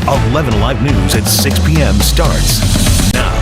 11 Alive News at 6 p.m. starts now.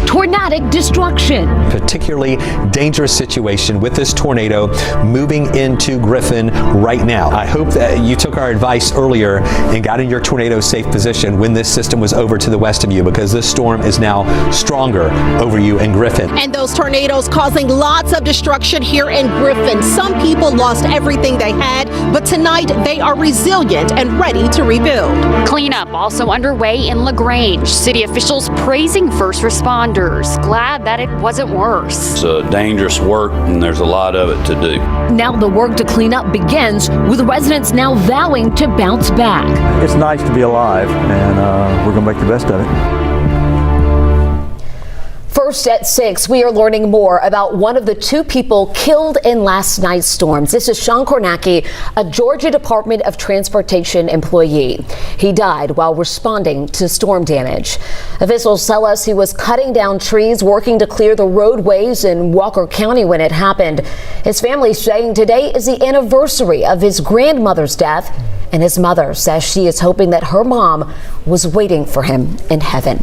Tornadic destruction. Particularly dangerous situation with this tornado moving into Griffin right now. I hope that you took our advice earlier and got in your tornado safe position when this system was over to the west of you, because this storm is now stronger over you in Griffin. And those tornadoes causing lots of destruction here in Griffin. Some people lost everything they had, but tonight they are resilient and ready to rebuild. Cleanup also underway in LaGrange. City officials praising first responders. Glad that it wasn't worse. It's a dangerous work and there's a lot of it to do. Now the work to clean up begins, with residents now vowing to bounce back. It's nice to be alive, and we're going to make the best of it. First at 6, we are learning more about one of the 2 people killed in last night's storms. This is Sean Kornacki, a Georgia Department of Transportation employee. He died while responding to storm damage. Officials tell us he was cutting down trees, working to clear the roadways in Walker County when it happened. His family saying today is the anniversary of his grandmother's death, and his mother says she is hoping that her mom was waiting for him in heaven.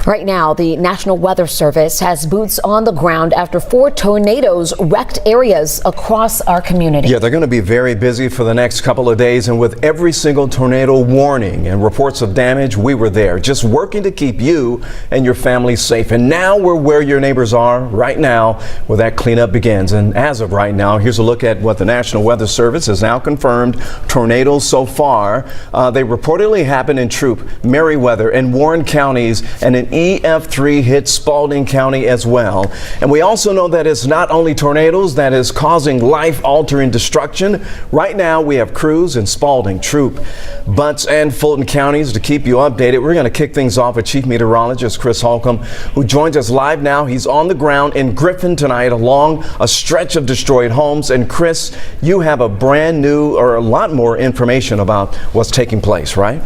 Right now, the National Weather Service has boots on the ground after 4 tornadoes wrecked areas across our community. Yeah, they're going to be very busy for the next couple of days, and with every single tornado warning and reports of damage, we were there, just working to keep you and your family safe. And now we're where your neighbors are right now, where that cleanup begins. And as of right now, here's a look at what the National Weather Service has now confirmed. Tornadoes so far, they reportedly happened in Troup, Meriwether, and Warren counties, and an EF3 hit Spalding County as well. And we also know that it's not only tornadoes that is causing life-altering destruction. Right now we have crews in Spalding, Troup, Butts, and Fulton counties to keep you updated. We're going to kick things off with Chief Meteorologist Chris Holcomb, who joins us live now. He's on the ground in Griffin tonight along a stretch of destroyed homes. And Chris, you have a brand new, or a lot more information about what's taking place, right?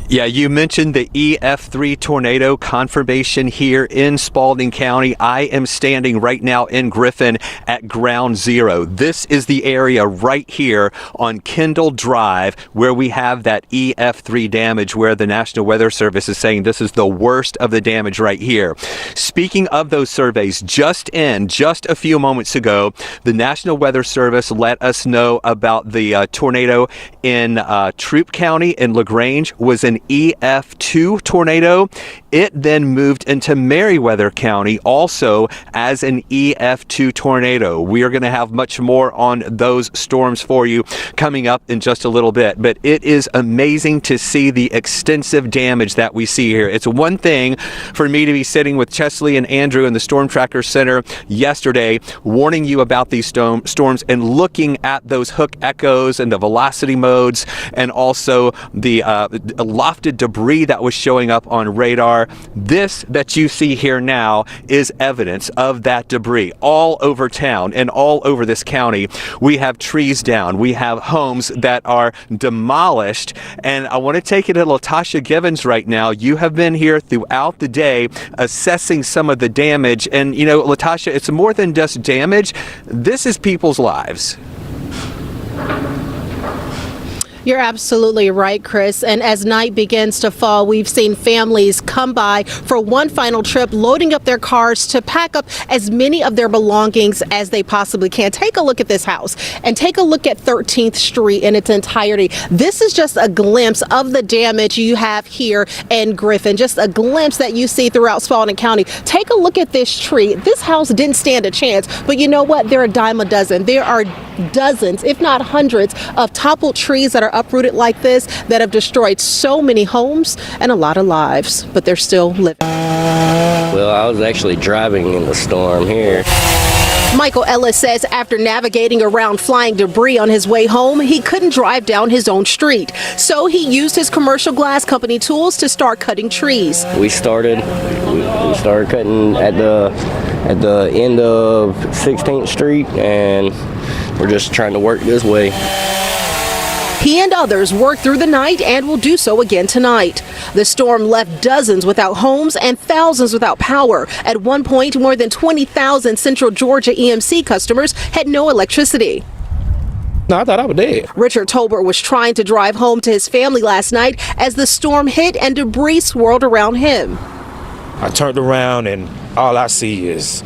Yeah, you mentioned the EF3 tornado confirmation here in Spalding County. I am standing right now in Griffin at ground zero. This is the area right here on Kendall Drive where we have that EF3 damage, where the National Weather Service is saying this is the worst of the damage right here. Speaking of those surveys, just a few moments ago, the National Weather Service let us know about the tornado in Troup County in LaGrange was an EF2 tornado. It then moved into Meriwether County also as an EF2 tornado. We are going to have much more on those storms for you coming up in just a little bit, but it is amazing to see the extensive damage that we see here. It's one thing for me to be sitting with Chesley and Andrew in the Storm Tracker Center yesterday, warning you about these storms and looking at those hook echoes and the velocity modes, and also the lofted debris that was showing up on radar. This that you see here now is evidence of that debris all over town and all over this county. We have trees down. We have homes that are demolished. And I want to take it to Latasha Givens right now. You have been here throughout the day assessing some of the damage. And, you know, Latasha, it's more than just damage. This is people's lives. You're absolutely right, Chris. And as night begins to fall, we've seen families come by for one final trip, loading up their cars to pack up as many of their belongings as they possibly can. Take a look at this house and take a look at 13th Street in its entirety. This is just a glimpse of the damage you have here in Griffin, just a glimpse that you see throughout Spalding County. Take a look at this tree. This house didn't stand a chance, but you know what? They're a dime a dozen. There are dozens, if not hundreds, of toppled trees that are uprooted like this that have destroyed so many homes and a lot of lives, but they're still living. Well, I was actually driving in the storm here. Michael Ellis says after navigating around flying debris on his way home, he couldn't drive down his own street. So he used his commercial glass company tools to start cutting trees. We started cutting at the end of 16th Street, and we're just trying to work this way. He and others worked through the night and will do so again tonight. The storm left dozens without homes and thousands without power. At one point, more than 20,000 Central Georgia EMC customers had no electricity. No, I thought I was dead. Richard Tolbert was trying to drive home to his family last night as the storm hit and debris swirled around him. I turned around and all I see is,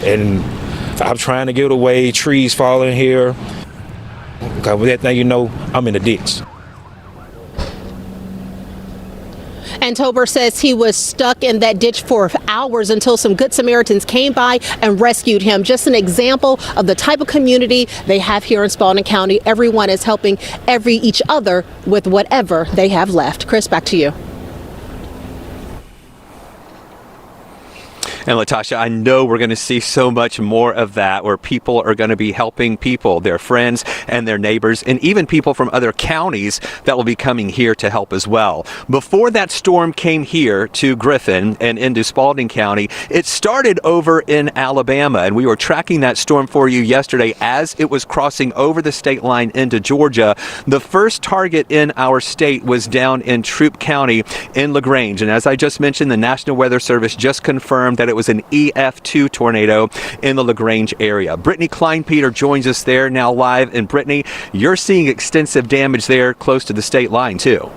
and I'm trying to get away, trees falling here. Because with that thing, you know, I'm in a ditch. And Tolbert says he was stuck in that ditch for hours until some Good Samaritans came by and rescued him. Just an example of the type of community they have here in Spalding County. Everyone is helping each other with whatever they have left. Chris, back to you. And Latasha, I know we're going to see so much more of that, where people are going to be helping people, their friends and their neighbors, and even people from other counties that will be coming here to help as well. Before that storm came here to Griffin and into Spalding County, it started over in Alabama, and we were tracking that storm for you yesterday as it was crossing over the state line into Georgia. The first target in our state was down in Troup County in LaGrange, and as I just mentioned, the National Weather Service just confirmed that it was an EF2 tornado in the LaGrange area. Brittany Kleinpeter joins us there now live. And Brittany, you're seeing extensive damage there close to the state line too.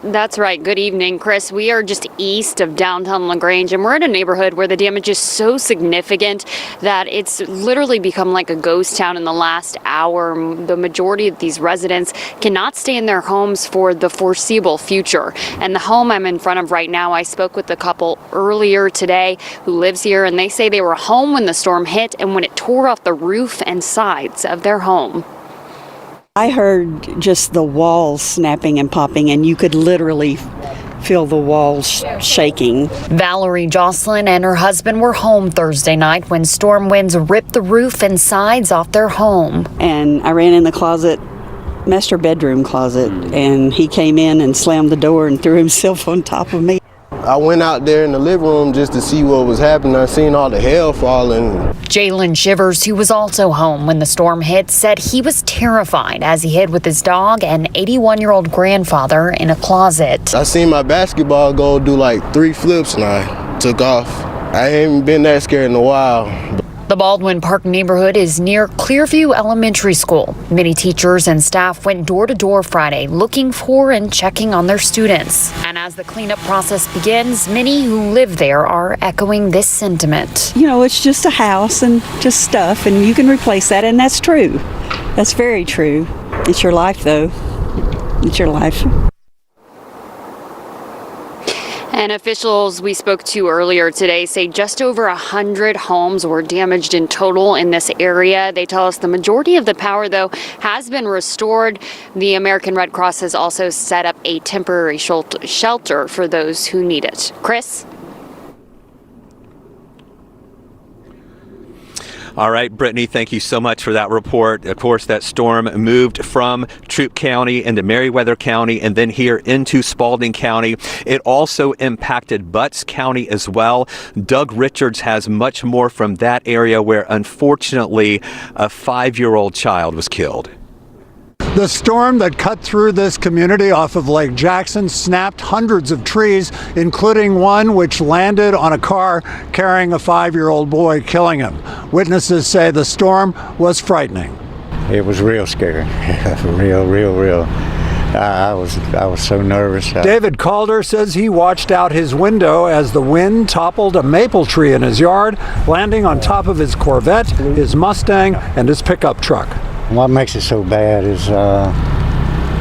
That's right. Good evening, Chris. We are just east of downtown LaGrange, and we're in a neighborhood where the damage is so significant that it's literally become like a ghost town in the last hour. The majority of these residents cannot stay in their homes for the foreseeable future. And the home I'm in front of right now, I spoke with the couple earlier today who lives here, and they say they were home when the storm hit and when it tore off the roof and sides of their home. I heard just the walls snapping and popping, and you could literally feel the walls shaking. Valerie Jocelyn and her husband were home Thursday night when storm winds ripped the roof and sides off their home. And I ran in the closet, master bedroom closet, and he came in and slammed the door and threw himself on top of me. I went out there in the living room just to see what was happening. I seen all the hail falling. Jalen Shivers, who was also home when the storm hit, said he was terrified as he hid with his dog and 81-year-old grandfather in a closet. I seen my basketball goal do like 3 flips and I took off. I ain't been that scared in a while. The Baldwin Park neighborhood is near Clearview Elementary School. Many teachers and staff went door to door Friday looking for and checking on their students. And as the cleanup process begins, many who live there are echoing this sentiment. You know, it's just a house and just stuff, and you can replace that, and that's true. That's very true. It's your life, though. It's your life. And officials we spoke to earlier today say just over 100 homes were damaged in total in this area. They tell us the majority of the power, though, has been restored. The American Red Cross has also set up a temporary shelter for those who need it. Chris? All right, Brittany, thank you so much for that report. Of course, that storm moved from Troup County into Meriwether County and then here into Spalding County. It also impacted Butts County as well. Doug Richards has much more from that area where, unfortunately, a 5-year-old child was killed. The storm that cut through this community off of Lake Jackson snapped hundreds of trees, including one which landed on a car carrying a 5-year-old boy, killing him. Witnesses say the storm was frightening. It was real scary. real. I was so nervous. David Calder says he watched out his window as the wind toppled a maple tree in his yard, landing on top of his Corvette, his Mustang, and his pickup truck. What makes it so bad is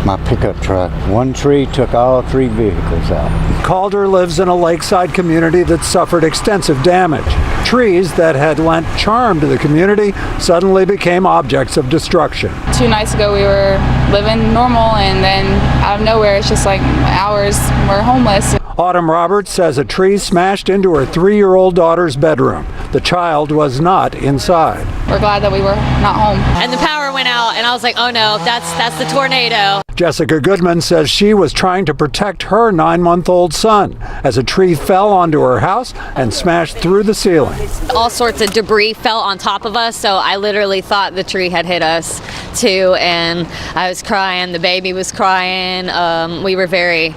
my pickup truck. One tree took all 3 vehicles out. Calder lives in a lakeside community that suffered extensive damage. Trees that had lent charm to the community suddenly became objects of destruction. 2 nights ago we were living normal, and then out of nowhere it's just like hours we're homeless. Autumn Roberts says a tree smashed into her 3-year-old daughter's bedroom. The child was not inside. We're glad that we were not home. And the power went out, and I was like, oh no, that's the tornado. Jessica Goodman says she was trying to protect her 9-month-old son as a tree fell onto her house and smashed through the ceiling. All sorts of debris fell on top of us, so I literally thought the tree had hit us too, and I was crying, the baby was crying. We were very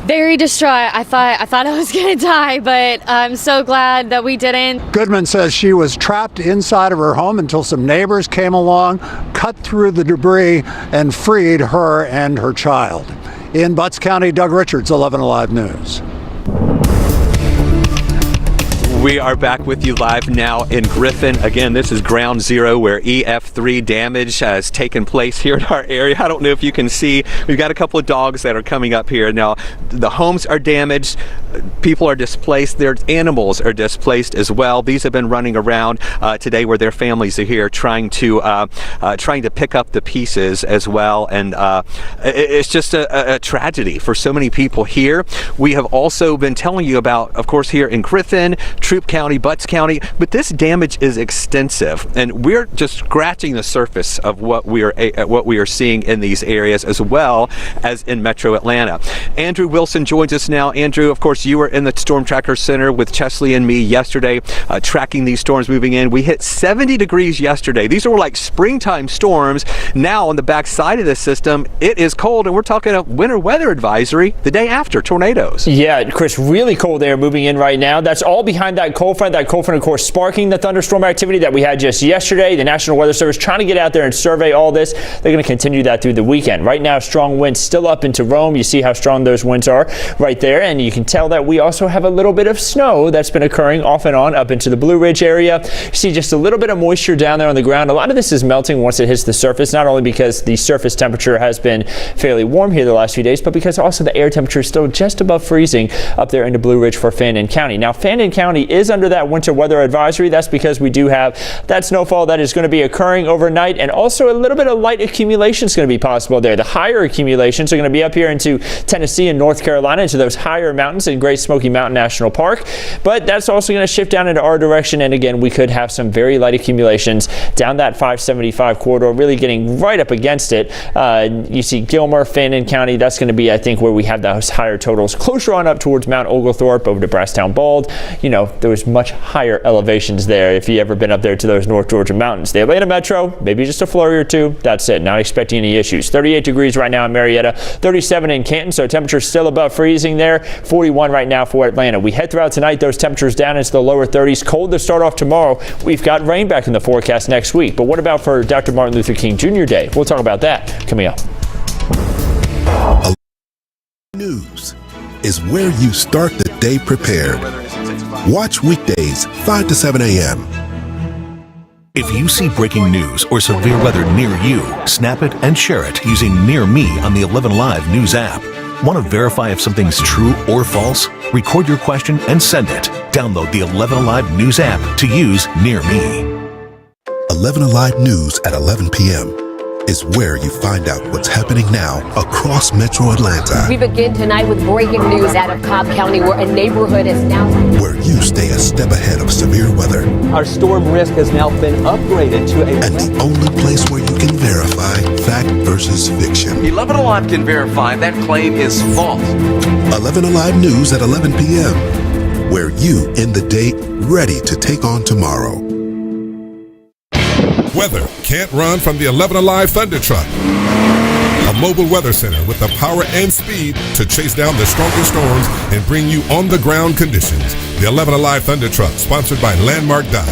Very distraught. I thought I was gonna die, but I'm so glad that we didn't. Goodman says she was trapped inside of her home until some neighbors came along, cut through the debris, and freed her and her child. In Butts County, Doug Richards, 11 Alive News. We are back with you live now in Griffin. Again, this is ground zero where EF3 damage has taken place here in our area. I don't know if you can see, we've got a couple of dogs that are coming up here. Now, the homes are damaged, people are displaced, their animals are displaced as well. These have been running around today where their families are here trying to pick up the pieces as well. And it's just a tragedy for so many people here. We have also been telling you about, of course, here in Griffin, Troup County, Butts County, but this damage is extensive, and we're just scratching the surface of what we are seeing in these areas as well as in Metro Atlanta. Andrew Wilson joins us now. Andrew, of course, you were in the Storm Tracker Center with Chesley and me yesterday, tracking these storms moving in. We hit 70 degrees yesterday. These are like springtime storms. Now on the back side of this system, it is cold, and we're talking a winter weather advisory the day after tornadoes. Yeah, Chris, really cold air moving in right now. That's all behind that cold front, of course, sparking the thunderstorm activity that we had just yesterday. The National Weather Service trying to get out there and survey all this. They're going to continue that through the weekend. Right now, strong winds still up into Rome. You see how strong those winds are right there, and you can tell that we also have a little bit of snow that's been occurring off and on up into the Blue Ridge area. You see just a little bit of moisture down there on the ground. A lot of this is melting once it hits the surface, not only because the surface temperature has been fairly warm here the last few days, but because also the air temperature is still just above freezing up there in the Blue Ridge for Fannin County. Now, Fannin County is under that winter weather advisory. That's because we do have that snowfall that is going to be occurring overnight, and also a little bit of light accumulation is going to be possible there. The higher accumulations are going to be up here into Tennessee and North Carolina, into those higher mountains in Great Smoky Mountain National Park, but that's also going to shift down into our direction, and again, we could have some very light accumulations down that 575 corridor, really getting right up against it. You see Gilmer, Fannin County, that's going to be, I think, where we have those higher totals, closer on up towards Mount Oglethorpe, over to Brasstown Bald. You know, there was much higher elevations there if you ever been up there to those North Georgia mountains. The Atlanta Metro, maybe just a flurry or two. That's it. Not expecting any issues. 38 degrees right now in Marietta, 37 in Canton, so temperatures still above freezing there. 41 right now for Atlanta. We head throughout tonight, those temperatures down into the lower 30s. Cold to start off tomorrow. We've got rain back in the forecast next week. But what about for Dr. Martin Luther King Jr. Day? We'll talk about that coming up. News is where you start the day prepared. Watch weekdays 5 to 7 a.m. If you see breaking news or severe weather near you, snap it and share it using Near Me on the 11 Alive News app. Want to verify if something's true or false? Record your question and send it. Download the 11 Alive News app to use Near Me. 11 Alive News at 11 p.m. is where you find out what's happening now across Metro Atlanta. We begin tonight with breaking news out of Cobb County, where a neighborhood is now... where you stay a step ahead of severe weather. Our storm risk has now been upgraded to a... and the only place where you can verify fact versus fiction. 11 Alive can verify that claim is false. 11 Alive News at 11 p.m. where you end the day ready to take on tomorrow. Weather can't run from the 11 Alive Thunder Truck. A mobile weather center with the power and speed to chase down the strongest storms and bring you on-the-ground conditions. The 11 Alive Thunder Truck, sponsored by Landmark Dodge.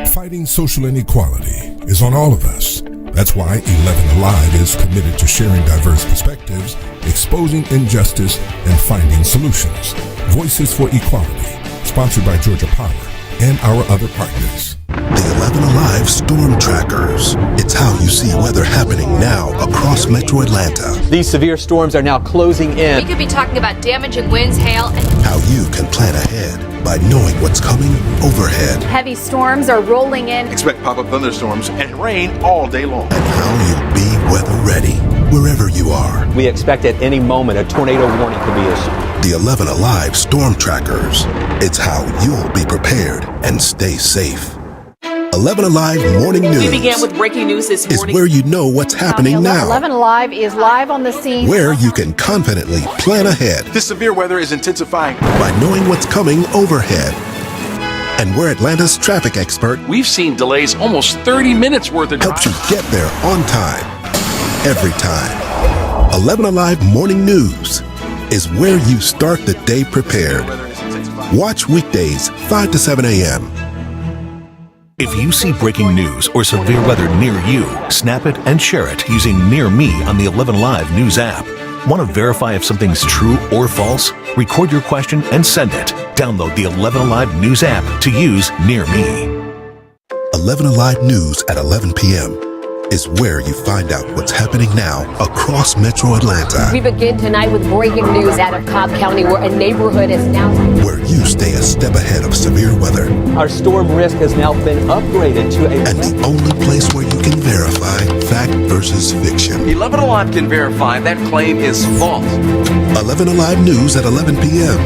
Fighting social inequality is on all of us. That's why 11 Alive is committed to sharing diverse perspectives, exposing injustice, and finding solutions. Voices for Equality, sponsored by Georgia Power and our other partners. The 11 Alive Storm Trackers. It's how you see weather happening now across Metro Atlanta. These severe storms are now closing in. We could be talking about damaging winds, hail, and how you can plan ahead by knowing what's coming overhead. Heavy storms are rolling in. Expect pop-up thunderstorms and rain all day long. And how you'll be weather ready wherever you are. We expect at any moment a tornado warning could be issued. The 11 Alive Storm Trackers. It's how you'll be prepared and stay safe. 11 Alive Morning News. We began with breaking news this morning. Is where you know what's happening now. 11 Alive is live on the scene. Where you can confidently plan ahead. This severe weather is intensifying. By knowing what's coming overhead. And we're Atlanta's traffic expert. We've seen delays almost 30 minutes worth of helps you get there on time. Every time. 11 Alive Morning News is where you start the day prepared. Watch weekdays 5 to 7 a.m. If you see breaking news or severe weather near you, snap it and share it using Near Me on the 11 Alive News app. Want to verify if something's true or false? Record your question and send it. Download the 11 Alive News app to use Near Me. 11 Alive News at 11 p.m. is where you find out what's happening now across Metro Atlanta. We begin tonight with breaking news out of Cobb County, where a neighborhood is now... Where you stay a step ahead of severe weather. Our storm risk has now been upgraded to a... And the only place where you can verify fact versus fiction. 11 Alive can verify that claim is false. 11 Alive News at 11 p.m.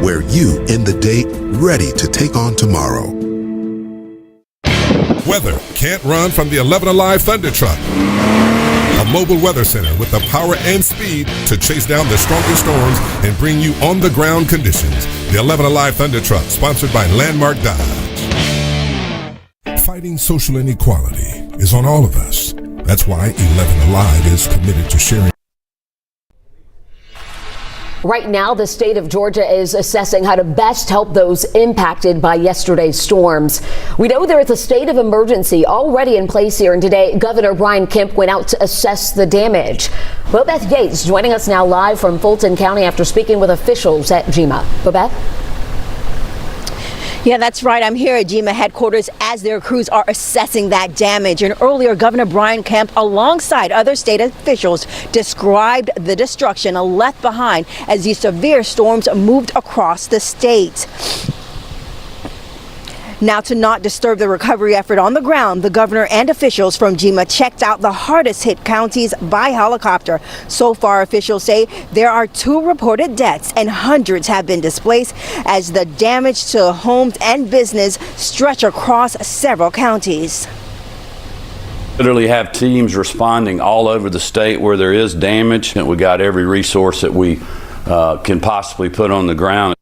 Where you end the day ready to take on tomorrow. Weather can't run from the 11 Alive Thunder Truck. A mobile weather center with the power and speed to chase down the strongest storms and bring you on-the-ground conditions. The 11 Alive Thunder Truck, sponsored by Landmark Dodge. Fighting social inequality is on all of us. That's why 11 Alive is committed to sharing. Right now, the state of Georgia is assessing how to best help those impacted by yesterday's storms. We know there is a state of emergency already in place here, and today Governor Brian Kemp went out to assess the damage. Bobeth Yates joining us now live from Fulton County after speaking with officials at GEMA. Bobeth? Yeah, that's right. I'm here at GEMA headquarters as their crews are assessing that damage. And earlier, Governor Brian Kemp, alongside other state officials, described the destruction left behind as these severe storms moved across the state. Now, to not disturb the recovery effort on the ground, the governor and officials from GEMA checked out the hardest hit counties by helicopter. So far, officials say there are 2 reported deaths and hundreds have been displaced as the damage to homes and business stretch across several counties. Literally have teams responding all over the state where there is damage, and we got every resource that we can possibly put on the ground.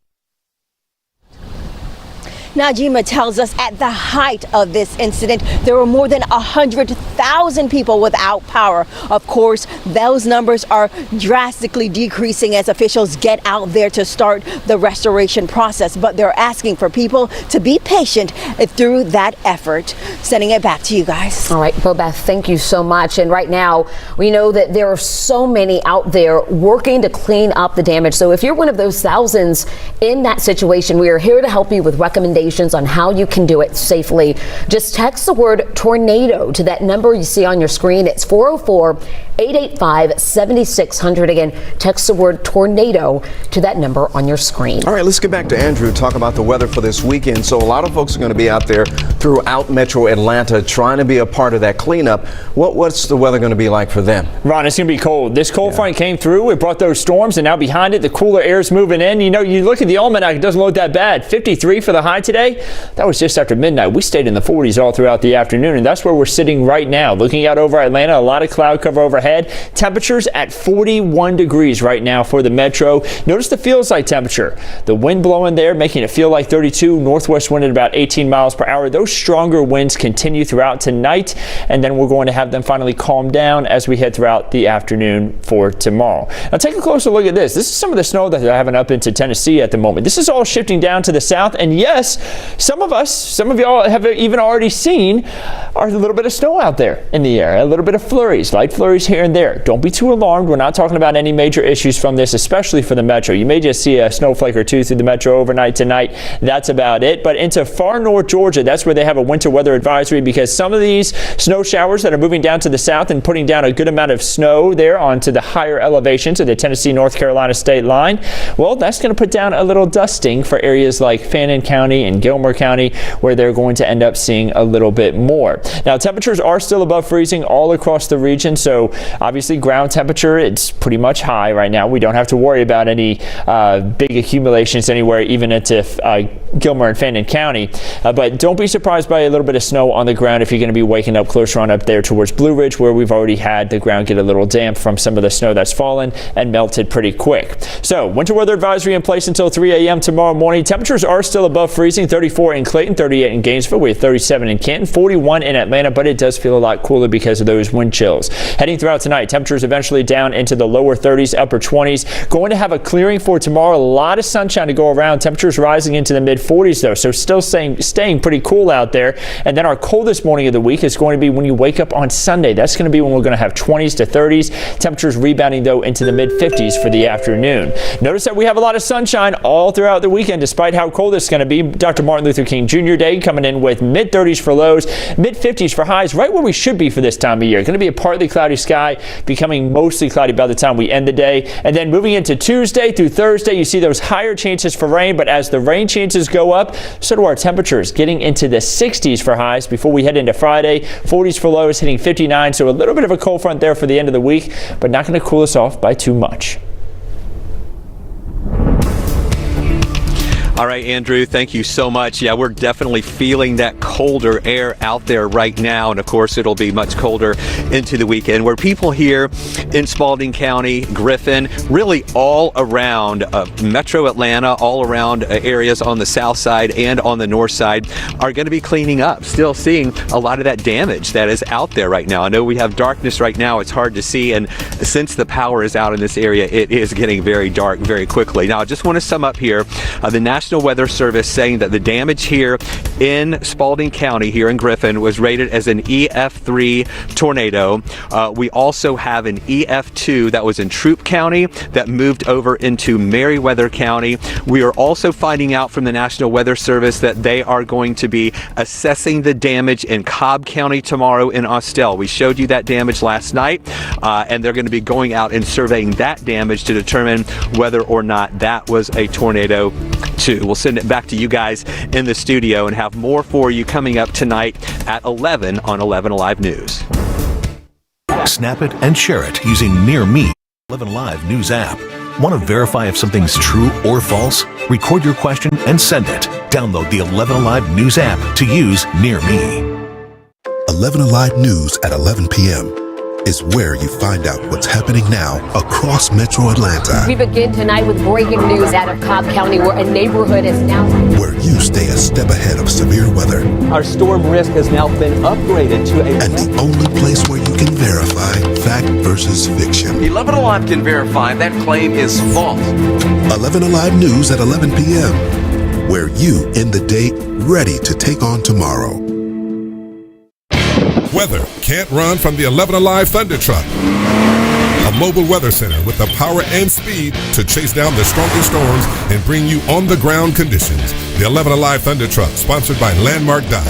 Now, GEMA tells us at the height of this incident, there were more than 100,000 people without power. Of course, those numbers are drastically decreasing as officials get out there to start the restoration process. But they're asking for people to be patient through that effort. Sending it back to you guys. All right, Bobeth, thank you so much. And right now, we know that there are so many out there working to clean up the damage. So if you're one of those thousands in that situation, we are here to help you with recommendations on how you can do it safely. Just text the word tornado to that number you see on your screen. It's 404-885-7600. Again, text the word tornado to that number on your screen. All right, let's get back to Andrew, talk about the weather for this weekend. So a lot of folks are going to be out there throughout Metro Atlanta trying to be a part of that cleanup. What's the weather going to be like for them? Ron, it's going to be cold. This cold front came through. It brought those storms, and now behind it, the cooler air is moving in. You know, you look at the almanac, it doesn't look that bad. 53 for the high today. That was just after midnight. We stayed in the 40s all throughout the afternoon, and that's where we're sitting right now. Looking out over Atlanta, a lot of cloud cover overhead. Temperatures at 41 degrees right now for the metro. Notice the feels like temperature. The wind blowing there, making it feel like 32. Northwest wind at about 18 miles per hour. Those stronger winds continue throughout tonight, and then we're going to have them finally calm down as we head throughout the afternoon for tomorrow. Now take a closer look at this. This is some of the snow that they're having up into Tennessee at the moment. This is all shifting down to the south, and yes, some of y'all have even already seen are a little bit of snow out there in the air, a little bit of flurries, light flurries here and there. Don't be too alarmed. We're not talking about any major issues from this, especially for the metro. You may just see a snowflake or two through the metro overnight tonight. That's about it. But into far north Georgia, that's where they have a winter weather advisory, because some of these snow showers that are moving down to the south and putting down a good amount of snow there onto the higher elevations of the Tennessee-North Carolina state line, well, that's going to put down a little dusting for areas like Fannin County and Gilmer County, where they're going to end up seeing a little bit more. Now, temperatures are still above freezing all across the region, so obviously ground temperature, it's pretty much high right now. We don't have to worry about any big accumulations anywhere, even into Gilmer and Fannin County. But don't be surprised by a little bit of snow on the ground if you're going to be waking up closer on up there towards Blue Ridge, where we've already had the ground get a little damp from some of the snow that's fallen and melted pretty quick. So winter weather advisory in place until 3 a.m. tomorrow morning. Temperatures are still above freezing, 34 in Clayton, 38 in Gainesville. We have 37 in Canton, 41 in Atlanta, but it does feel a lot cooler because of those wind chills. Heading throughout tonight, temperatures eventually down into the lower 30s, upper 20s. Going to have a clearing for tomorrow. A lot of sunshine to go around. Temperatures rising into the mid 40s though, so still staying pretty cool out there. And then our coldest morning of the week is going to be when you wake up on Sunday. That's going to be when we're going to have 20s to 30s. Temperatures rebounding though into the mid 50s for the afternoon. Notice that we have a lot of sunshine all throughout the weekend despite how cold it's going to be. Dr. Martin Luther King Jr. Day coming in with mid 30s for lows, mid 50s for highs, right where we should be for this time of year. Going to be a partly cloudy sky, becoming mostly cloudy by the time we end the day. And then moving into Tuesday through Thursday, you see those higher chances for rain, but as the rain chances go up, so do our temperatures, getting into the 60s for highs before we head into Friday, 40s for lows, hitting 59. So a little bit of a cold front there for the end of the week, but not going to cool us off by too much. All right, Andrew, thank you so much. Yeah, we're definitely feeling that colder air out there right now. And of course, it'll be much colder into the weekend. Where people here in Spalding County, Griffin, really all around Metro Atlanta, all around areas on the south side and on the north side are going to be cleaning up. Still seeing a lot of that damage that is out there right now. I know we have darkness right now. It's hard to see. And since the power is out in this area, it is getting very dark very quickly. Now, I just want to sum up here. The National Weather Service saying that the damage here in Spalding County, here in Griffin, was rated as an EF3 tornado. We also have an EF2 that was in Troup County that moved over into Meriwether County. We are also finding out from the National Weather Service that they are going to be assessing the damage in Cobb County tomorrow in Austell. We showed you that damage last night, and they're going to be going out and surveying that damage to determine whether or not that was a tornado too. We'll send it back to you guys in the studio and have more for you coming up tonight at 11 on 11 Alive News. Snap it and share it using Near Me 11 Live News app. Want to verify if something's true or false? Record your question and send it. Download the 11 Alive News app to use Near Me. 11 Alive News at 11 p.m. is where you find out what's happening now across Metro Atlanta. We begin tonight with breaking news out of Cobb County, where a neighborhood is now... Where you stay a step ahead of severe weather. Our storm risk has now been upgraded to a... And the only place where you can verify fact versus fiction. 11 Alive can verify that claim is false. 11 Alive News at 11 p.m. Where you end the day ready to take on tomorrow. Weather can't run from the 11 Alive Thunder Truck. A mobile weather center with the power and speed to chase down the strongest storms and bring you on-the-ground conditions. The 11 Alive Thunder Truck, sponsored by Landmark Dodge.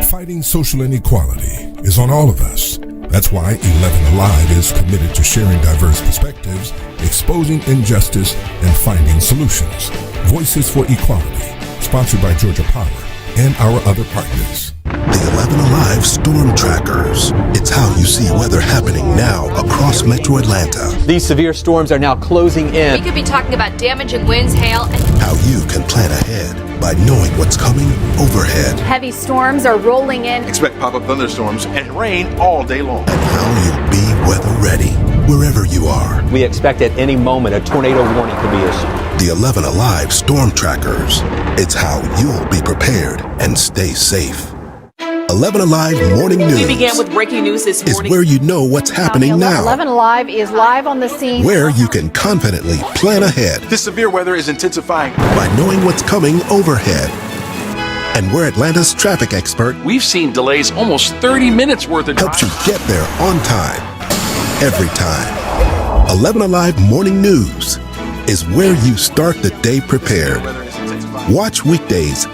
Fighting social inequality is on all of us. That's why 11 Alive is committed to sharing diverse perspectives, exposing injustice, and finding solutions. Voices for Equality, sponsored by Georgia Power and our other partners. The 11 Alive Storm Trackers. It's how you see weather happening now across Metro Atlanta. These severe storms are now closing in. We could be talking about damaging winds, hail, and How you can plan ahead by knowing what's coming overhead. heavy storms are rolling in. Expect pop-up thunderstorms and rain all day long. And how you'll be weather ready wherever you are. We expect at any moment a tornado warning could be issued. The 11 Alive Storm Trackers. It's how you'll be prepared and stay safe. 11 Alive Morning News. We began with breaking news this morning. Is where you know what's happening now. 11 Alive is live on the scene. Where you can confidently plan ahead. This severe weather is intensifying. By knowing what's coming overhead. And we're Atlanta's traffic expert. We've seen delays almost 30 minutes worth of helps you get there on time. Every time. 11 Alive Morning News is where you start the day prepared. Watch weekdays.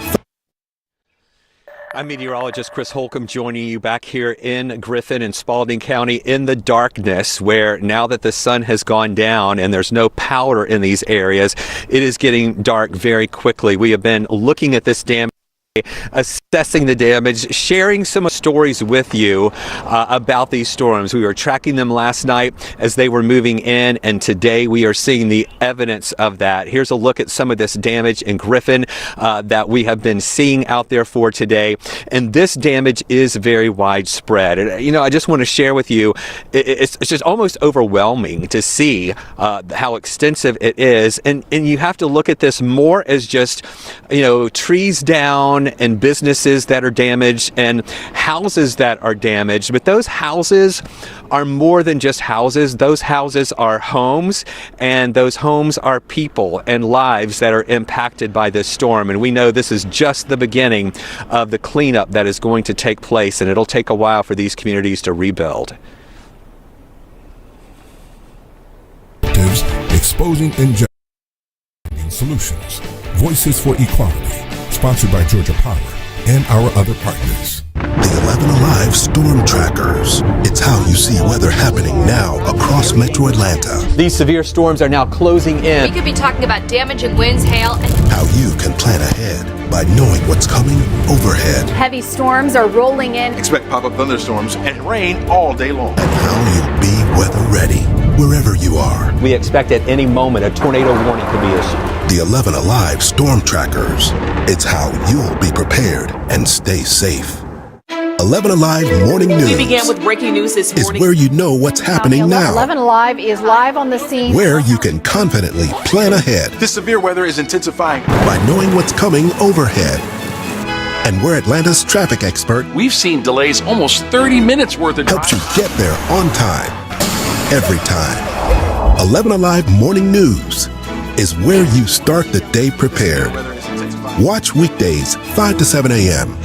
I'm meteorologist Chris Holcomb joining you back here in Griffin and Spalding County in the darkness, where now that the sun has gone down and there's no power in these areas, it is getting dark very quickly. We have been looking at this damage assessing the damage, sharing some stories with you about these storms. We were tracking them last night as they were moving in, and today we are seeing the evidence of that. Here's a look at some of this damage in Griffin that we have been seeing out there for today, and this damage is very widespread. And, you know, I just want to share with you, it's just almost overwhelming to see how extensive it is, and you have to look at this more as just, you know, trees down and businesses that are damaged and houses that are damaged. But those houses are more than just houses. Those houses are homes, and those homes are people and lives that are impacted by this storm. And we know this is just the beginning of the cleanup that is going to take place, and it'll take a while for these communities to rebuild. Exposing injustice, solutions, Voices for Equality, sponsored by Georgia Power and our other partners. The 11 Alive Storm Trackers. It's how you see weather happening now across Metro Atlanta. These severe storms are now closing in. We could be talking about damaging winds, hail, and How you can plan ahead by knowing what's coming overhead. heavy storms are rolling in. Expect pop-up thunderstorms and rain all day long. And how you'll be weather ready wherever you are. We expect at any moment a tornado warning could be issued. The 11 Alive Storm Trackers. It's how you'll be prepared and stay safe. 11 Alive Morning News. We began with breaking news this is morning. where you know what's happening now. 11 Alive is live on the scene. Where you can confidently plan ahead This severe weather is intensifying. by knowing what's coming overhead. And where Atlanta's traffic expert We've seen delays almost 30 minutes worth of helps you get there on time, every time. 11 Alive Morning News is where you start the day prepared. Watch weekdays 5 to 7 a.m.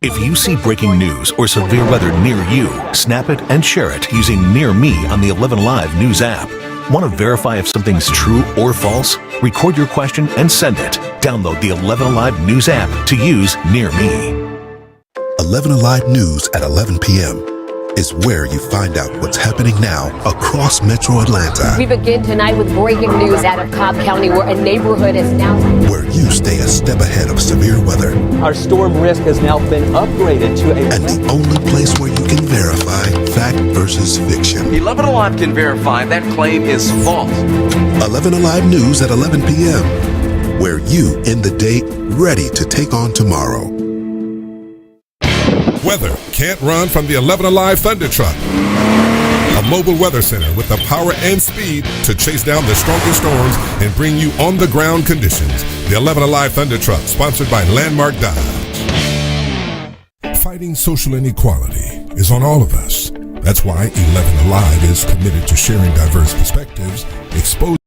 If you see breaking news or severe weather near you, snap it and share it using Near Me on the 11 Live News app. Want to verify if something's true or false? Record your question and send it. Download the 11 Live News app to use Near Me. 11 Alive News at 11 p.m. is where you find out what's happening now across Metro Atlanta. We begin tonight with breaking news out of Cobb County, where a neighborhood is now Where you stay a step ahead of severe weather. Our storm risk has now been upgraded to a... And the only place where you can verify fact versus fiction. 11 Alive can verify that claim is false. 11 Alive News at 11 p.m. where you end the day ready to take on tomorrow. Weather can't run from the 11 Alive Thunder Truck. A mobile weather center with the power and speed to chase down the strongest storms and bring you on-the-ground conditions. The 11 Alive Thunder Truck, sponsored by Landmark Dodge. Fighting social inequality is on all of us. That's why 11 Alive is committed to sharing diverse perspectives, exposing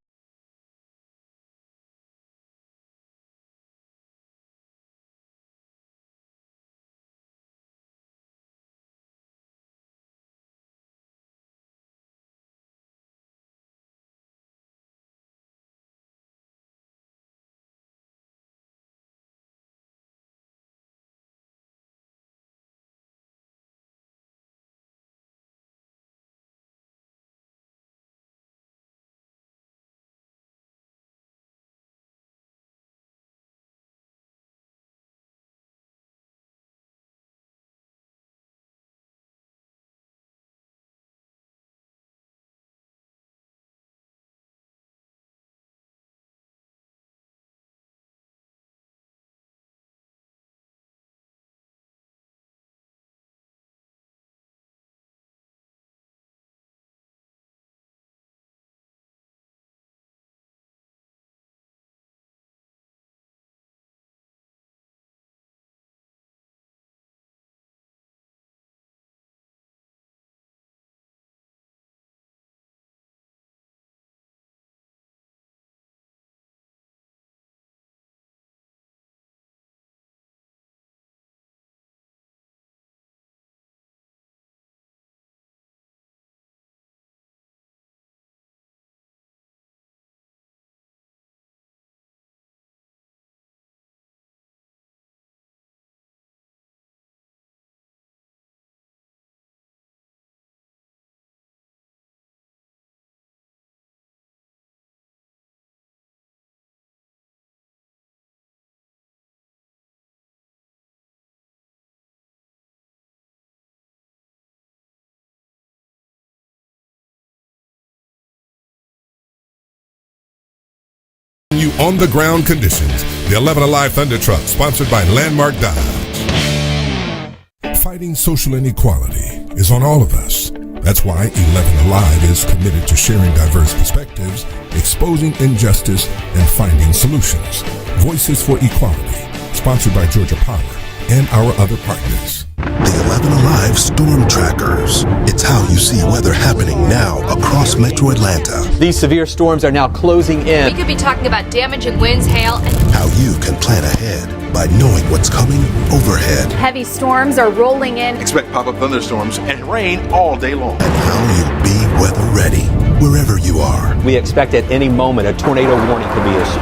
on-the-ground conditions. The 11 Alive Thunder Truck, sponsored by Landmark Dodge. Fighting social inequality is on all of us. That's why 11 Alive is committed to sharing diverse perspectives, exposing injustice, and finding solutions. Voices for Equality, sponsored by Georgia Power and our other partners. The 11 Alive Storm Trackers. It's how you see weather happening now across Metro Atlanta. These severe storms are now closing in. We could be talking about damaging winds, hail, and How you can plan ahead by knowing what's coming overhead. heavy storms are rolling in. Expect pop-up thunderstorms and rain all day long. And how you'll be weather ready wherever you are. We expect at any moment a tornado warning could be issued.